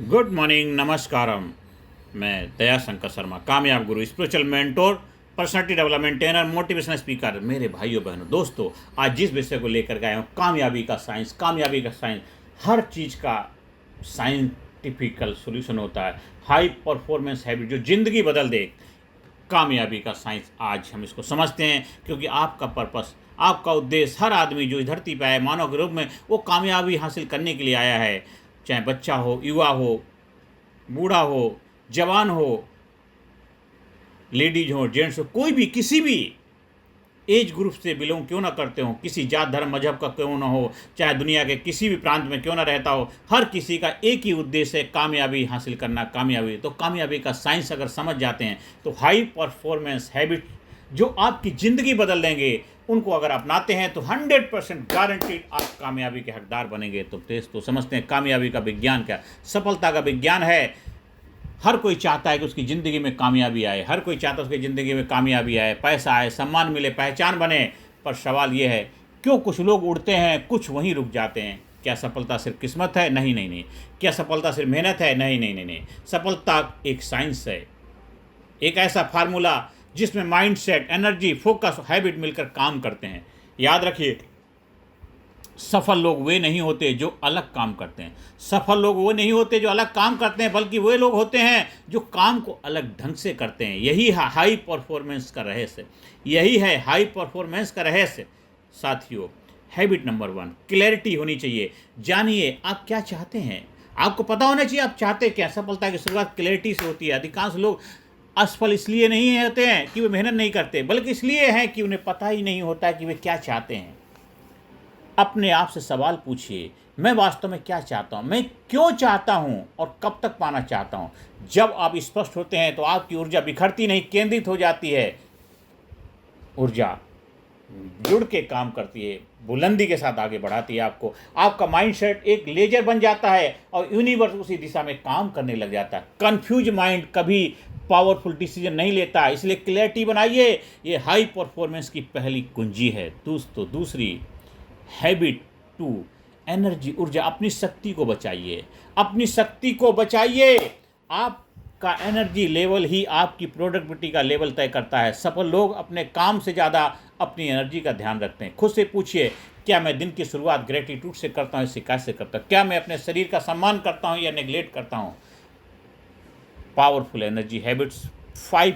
Good morning, नमस्कारम। मैं दया शंकर शर्मा, कामयाब गुरु, spiritual mentor, personality development trainer, motivational speaker. मेरे भाइयों बहनों दोस्तों, आज जिस विषय को लेकर के आया हूँ, कामयाबी का साइंस। कामयाबी का साइंस, हर चीज़ का साइंटिफिकल सोल्यूशन होता है। हाई परफॉर्मेंस हैबिट जो ज़िंदगी बदल दे, कामयाबी का साइंस आज हम इसको समझते हैं। क्योंकि आपका पर्पस, आपका उद्देश्य, हर आदमी जो इस धरती पर आए मानव के रूप में, वो कामयाबी हासिल करने के लिए आया है। चाहे बच्चा हो, युवा हो, बूढ़ा हो, जवान हो, लेडीज हो, जेंट्स हो, कोई भी किसी भी एज ग्रुप से बिलोंग क्यों ना करते हो, किसी जात धर्म मजहब का क्यों ना हो, चाहे दुनिया के किसी भी प्रांत में क्यों ना रहता हो, हर किसी का एक ही उद्देश्य है, कामयाबी हासिल करना। कामयाबी तो कामयाबी का साइंस अगर समझ जाते हैं तो हाई परफॉर्मेंस हैबिट जो आपकी ज़िंदगी बदल देंगे, उनको अगर अपनाते हैं तो 100% गारंटीड आप कामयाबी के हकदार बनेंगे। तो टेस्ट तो समझते हैं कामयाबी का विज्ञान क्या, सफलता का विज्ञान है। हर कोई चाहता है कि उसकी ज़िंदगी में कामयाबी आए, हर कोई चाहता है उसकी ज़िंदगी में कामयाबी आए, पैसा आए, सम्मान मिले, पहचान बने। पर सवाल ये है, क्यों कुछ लोग उड़ते हैं, कुछ वहीं रुक जाते हैं? क्या सफलता सिर्फ किस्मत है? नहीं नहीं नहीं। क्या सफलता सिर्फ मेहनत है? नहीं नहीं नहीं नहीं। सफलता एक साइंस है, एक ऐसा फार्मूला जिसमें माइंडसेट, एनर्जी, फोकस, हैबिट मिलकर काम करते हैं। याद रखिए, सफल लोग वे नहीं होते जो अलग काम करते हैं। सफल लोग वो नहीं होते जो अलग काम करते हैं, बल्कि वे लोग होते हैं जो काम को अलग ढंग से करते हैं। यही है हाई परफॉर्मेंस का रहस्य, यही है हाई परफॉर्मेंस का रहस्य। साथियों, हैबिट नंबर 1, क्लैरिटी होनी चाहिए। जानिए आप क्या चाहते हैं, आपको पता होना चाहिए आप चाहते क्या। सफलता की शुरुआत क्लैरिटी से होती है। अधिकांश लोग असफल इसलिए नहीं होते हैं कि वे मेहनत नहीं करते, बल्कि इसलिए हैं कि उन्हें पता ही नहीं होता कि वे क्या चाहते हैं। अपने आप से सवाल पूछिए, मैं वास्तव में क्या चाहता हूँ, मैं क्यों चाहता हूँ और कब तक पाना चाहता हूँ। जब आप स्पष्ट होते हैं तो आपकी ऊर्जा बिखरती नहीं, केंद्रित हो जाती है। ऊर्जा जुड़ के काम करती है, बुलंदी के साथ आगे बढ़ाती है आपको। आपका माइंडसेट एक लेजर बन जाता है और यूनिवर्स उसी दिशा में काम करने लग जाता है। कंफ्यूज माइंड कभी पावरफुल डिसीजन नहीं लेता, इसलिए क्लैरिटी बनाइए। ये हाई परफॉर्मेंस की पहली कुंजी है। दोस्तों, दूसरी हैबिट 2, एनर्जी, ऊर्जा। अपनी शक्ति को बचाइए, अपनी शक्ति को बचाइए। आपका एनर्जी लेवल ही आपकी प्रोडक्टिविटी का लेवल तय करता है। सफल लोग अपने काम से ज़्यादा अपनी एनर्जी का ध्यान रखते हैं। खुद से पूछिए, क्या मैं दिन की शुरुआत ग्रेटिट्यूड से करता हूँ, शिकायत से करता हूँ? क्या मैं अपने शरीर का सम्मान करता हूँ या नेग्लेक्ट करता हूँ? पावरफुल एनर्जी हैबिट्स 5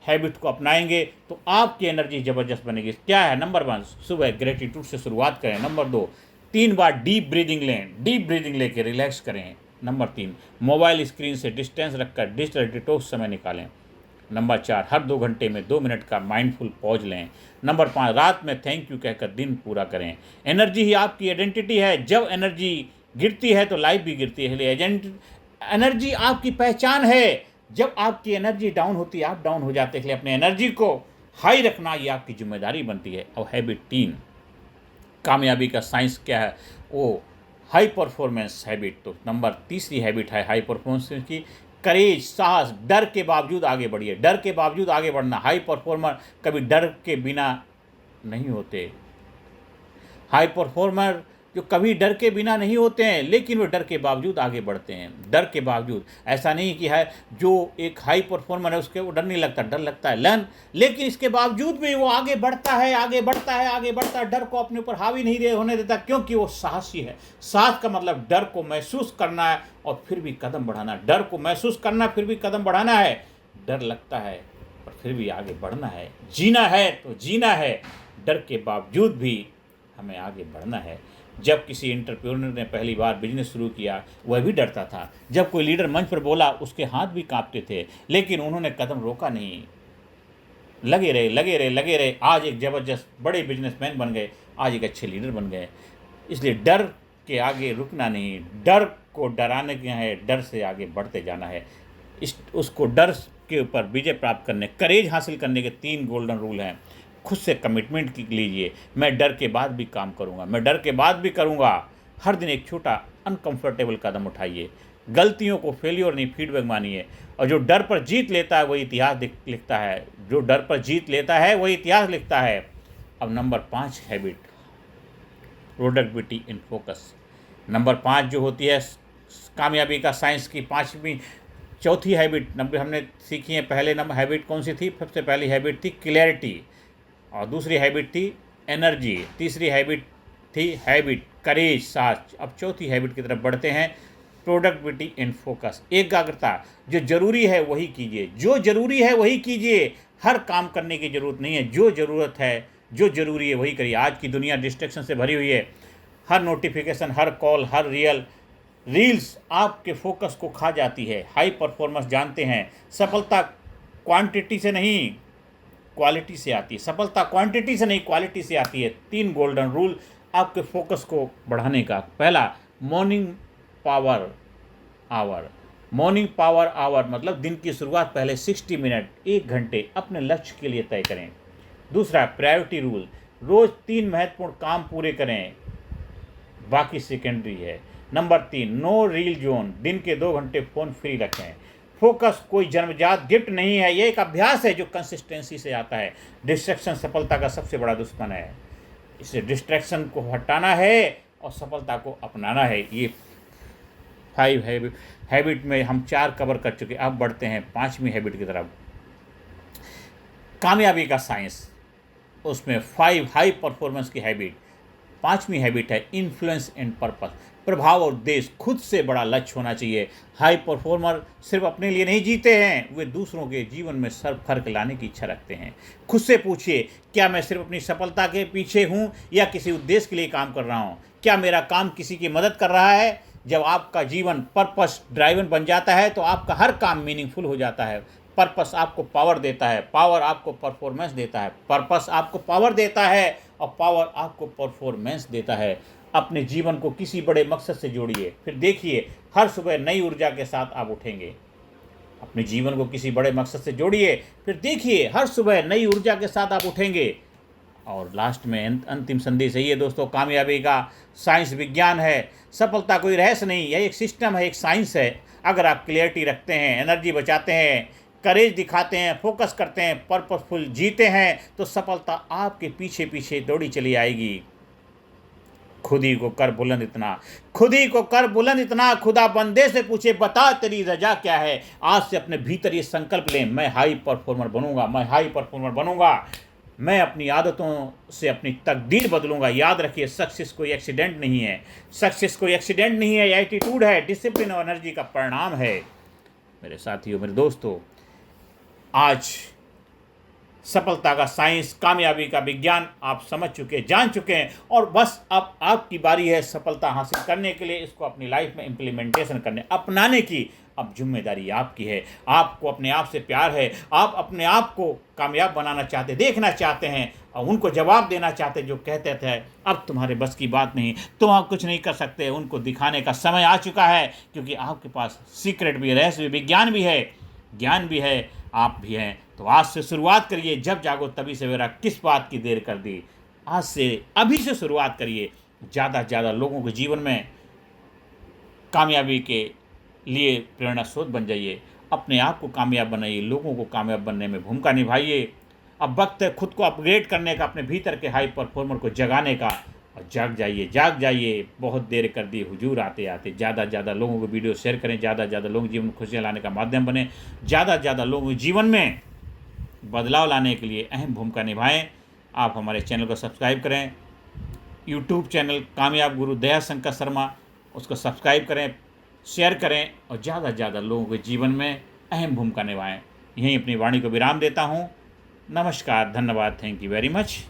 हैबिट को अपनाएंगे तो आपकी एनर्जी ज़बरदस्त बनेगी। क्या है? नंबर 1, सुबह ग्रेटिट्यूड से शुरुआत करें। नंबर 2, 3 बार डीप ब्रीदिंग लें, डीप ब्रीदिंग लेके रिलैक्स करें। नंबर 3, मोबाइल स्क्रीन से डिस्टेंस रखकर डिजिटल डिटॉक्स समय निकालें। नंबर 4, हर 2 घंटे में 2 मिनट का माइंडफुल पॉज लें। नंबर 5, रात में थैंक यू कहकर दिन पूरा करें। एनर्जी ही आपकी आइडेंटिटी है। जब एनर्जी गिरती है तो लाइफ भी गिरती है। एनर्जी आपकी पहचान है। जब आपकी एनर्जी डाउन होती है, आप डाउन हो जाते हैं। इसलिए अपने एनर्जी को हाई रखना ये आपकी जिम्मेदारी बनती है। और हैबिट 3, कामयाबी का साइंस क्या है? वो हाई परफॉर्मेंस हैबिट। तो नंबर तीसरी हैबिट है हाई परफॉर्मेंस की, करेज, साहस। डर के बावजूद आगे बढ़िए, डर के बावजूद आगे बढ़ना। हाई परफॉर्मर कभी डर के बिना नहीं होते। हाई परफॉर्मर जो कभी डर के बिना नहीं होते हैं, लेकिन वो डर के बावजूद आगे बढ़ते हैं। डर के बावजूद, ऐसा नहीं कि है जो एक हाई परफॉर्मर है उसके वो डर नहीं लगता, डर लगता है लेकिन इसके बावजूद भी वो आगे बढ़ता है, आगे बढ़ता है, आगे बढ़ता है। डर को अपने ऊपर हावी नहीं होने देता, क्योंकि वो साहसी है। साहस का मतलब डर को महसूस करना है और फिर भी कदम बढ़ाना। डर को महसूस करना, फिर भी कदम बढ़ाना है। डर लगता है पर फिर भी आगे बढ़ना है। जीना है तो जीना है, डर के बावजूद भी हमें आगे बढ़ना है। जब किसी एंटरप्रेन्योर ने पहली बार बिजनेस शुरू किया, वह भी डरता था। जब कोई लीडर मंच पर बोला, उसके हाथ भी कांपते थे, लेकिन उन्होंने कदम रोका नहीं। लगे रहे, लगे रहे, लगे रहे। आज एक ज़बरदस्त बड़े बिजनेसमैन बन गए, आज एक अच्छे लीडर बन गए। इसलिए डर के आगे रुकना नहीं, डर को डराने के है, डर से आगे बढ़ते जाना है। उसको डर के ऊपर विजय प्राप्त करने, करेज हासिल करने के 3 गोल्डन रूल हैं। खुद से कमिटमेंट लीजिए, मैं डर के बाद भी काम करूंगा, मैं डर के बाद भी करूंगा। हर दिन एक छोटा अनकंफर्टेबल कदम उठाइए। गलतियों को फेलियर नहीं, फीडबैक मानिए। और जो डर पर जीत लेता है वही इतिहास लिखता है। जो डर पर जीत लेता है वही इतिहास लिखता है। अब number 5 habit, productivity in focus. Number 5 जो होती है कामयाबी का साइंस की चौथी हैबिट नंबर हमने सीखी है। पहले नंबर हैबिट कौन सी थी? सबसे पहली हैबिट थी क्लैरिटी, और दूसरी हैबिट थी एनर्जी, तीसरी हैबिट थी करेज, साहस। अब चौथी हैबिट की तरफ बढ़ते हैं, प्रोडक्टिविटी एंड फोकस, एकाग्रता। जो ज़रूरी है वही कीजिए, जो ज़रूरी है वही कीजिए। हर काम करने की ज़रूरत नहीं है, जो ज़रूरत है, जो ज़रूरी है वही करिए। आज की दुनिया डिस्ट्रैक्शन से भरी हुई है। हर नोटिफिकेशन, हर कॉल, हर रील्स आपके फोकस को खा जाती है। हाई परफॉर्मेंस जानते हैं, सफलता क्वांटिटी से नहीं क्वालिटी से आती है। सफलता क्वांटिटी से नहीं क्वालिटी से आती है। 3 गोल्डन रूल आपके फोकस को बढ़ाने का। पहला, morning power hour. Morning power hour मतलब दिन की शुरुआत पहले 60 मिनट, 1 घंटे अपने लक्ष्य के लिए तय करें। दूसरा, प्रायोरिटी रूल, रोज़ 3 महत्वपूर्ण काम पूरे करें, बाकी सेकेंडरी है। नंबर 3, नो रील जोन, दिन के 2 घंटे फ़ोन फ्री रखें। फोकस कोई जन्मजात गिफ्ट नहीं है, ये एक अभ्यास है जो कंसिस्टेंसी से आता है। डिस्ट्रैक्शन सफलता का सबसे बड़ा दुश्मन है। इसे डिस्ट्रैक्शन को हटाना है और सफलता को अपनाना है। ये 5 हैबिट में हम 4 कवर कर चुके। अब बढ़ते हैं 5वीं हैबिट की तरफ, कामयाबी का साइंस। उसमें 5 हाई परफॉर्मेंस की हैबिट। 5वीं हैबिट है इन्फ्लुएंस एंड पर्पस, प्रभाव और उद्देश्य। खुद से बड़ा लक्ष्य होना चाहिए। हाई परफॉर्मर सिर्फ अपने लिए नहीं जीते हैं, वे दूसरों के जीवन में फर्क लाने की इच्छा रखते हैं। खुद से पूछिए, क्या मैं सिर्फ अपनी सफलता के पीछे हूँ या किसी उद्देश्य के लिए काम कर रहा हूँ? क्या मेरा काम किसी की मदद कर रहा है? जब आपका जीवन पर्पस ड्राइवन बन जाता है तो आपका हर काम मीनिंगफुल हो जाता है। पर्पस आपको पावर देता है, पावर आपको परफॉर्मेंस देता है। पर्पस आपको पावर देता है और पावर आपको परफॉर्मेंस देता है। अपने जीवन को किसी बड़े मकसद से जोड़िए, फिर देखिए हर सुबह नई ऊर्जा के साथ आप उठेंगे। अपने जीवन को किसी बड़े मकसद से जोड़िए, फिर देखिए हर सुबह नई ऊर्जा के साथ आप उठेंगे। और लास्ट में अंतिम संदेश यही है दोस्तों, कामयाबी का साइंस विज्ञान है। सफलता कोई रहस्य नहीं, यह एक सिस्टम है, एक साइंस है। अगर आप क्लियरिटी रखते हैं, एनर्जी बचाते हैं, करेज दिखाते हैं, फोकस करते हैं, पर्पसफुल जीते हैं, तो सफलता आपके पीछे पीछे दौड़ी चली आएगी। खुद ही को कर बुलंद इतना, खुद ही को कर बुलंद इतना। खुदा बंदे से पूछे, बता तेरी रजा क्या है। आज से अपने भीतर ये संकल्प लें, मैं हाई परफॉर्मर बनूंगा, मैं हाई परफॉर्मर बनूंगा। मैं अपनी आदतों से अपनी तकदीर बदलूंगा। याद रखिए, सक्सेस कोई एक्सीडेंट नहीं है, सक्सेस कोई एक्सीडेंट नहीं है, एटीट्यूड है, डिसिप्लिन और एनर्जी का परिणाम है। मेरे साथियों, मेरे दोस्तों, आज सफलता का साइंस, कामयाबी का विज्ञान आप समझ चुके, जान चुके हैं, और बस अब आपकी बारी है सफलता हासिल करने के लिए इसको अपनी लाइफ में इम्प्लीमेंटेशन करने, अपनाने की। अब जिम्मेदारी आपकी है। आपको अपने आप से प्यार है, आप अपने आप को कामयाब बनाना चाहते, देखना चाहते हैं, और उनको जवाब देना चाहते जो कहते थे अब तुम्हारे बस की बात नहीं, तुम आप कुछ नहीं कर सकते। उनको दिखाने का समय आ चुका है, क्योंकि आपके पास सीक्रेट भी है, रहस्य भी, विज्ञान भी है, ज्ञान भी है, आप भी हैं। तो आज से शुरुआत करिए, जब जागो तभी सवेरा, किस बात की देर कर दी। आज से अभी से शुरुआत करिए। ज़्यादा से ज़्यादा लोगों के जीवन में कामयाबी के लिए प्रेरणा स्रोत बन जाइए। अपने आप को कामयाब बनाइए, लोगों को कामयाब बनने में भूमिका निभाइए। अब वक्त है खुद को अपग्रेड करने का, अपने भीतर के हाई परफॉर्मर को जगाने का। और जाग जाइए, जाग जाइए, बहुत देर कर दी हुजूर आते आते। ज़्यादा से ज़्यादा लोगों को वीडियो शेयर करें, ज़्यादा से ज़्यादा लोगों के जीवन में खुशियाँ लाने का माध्यम बने, ज़्यादा से ज़्यादा लोगों के जीवन में बदलाव लाने के लिए अहम भूमिका निभाएं। आप हमारे चैनल को सब्सक्राइब करें, यूट्यूब चैनल कामयाब गुरु दया शंकर शर्मा, उसको सब्सक्राइब करें, शेयर करें, और ज़्यादा से ज़्यादा लोगों के जीवन में अहम भूमिका निभाएं। यहीं अपनी वाणी को विराम देता हूँ। नमस्कार, धन्यवाद, थैंक यू वेरी मच।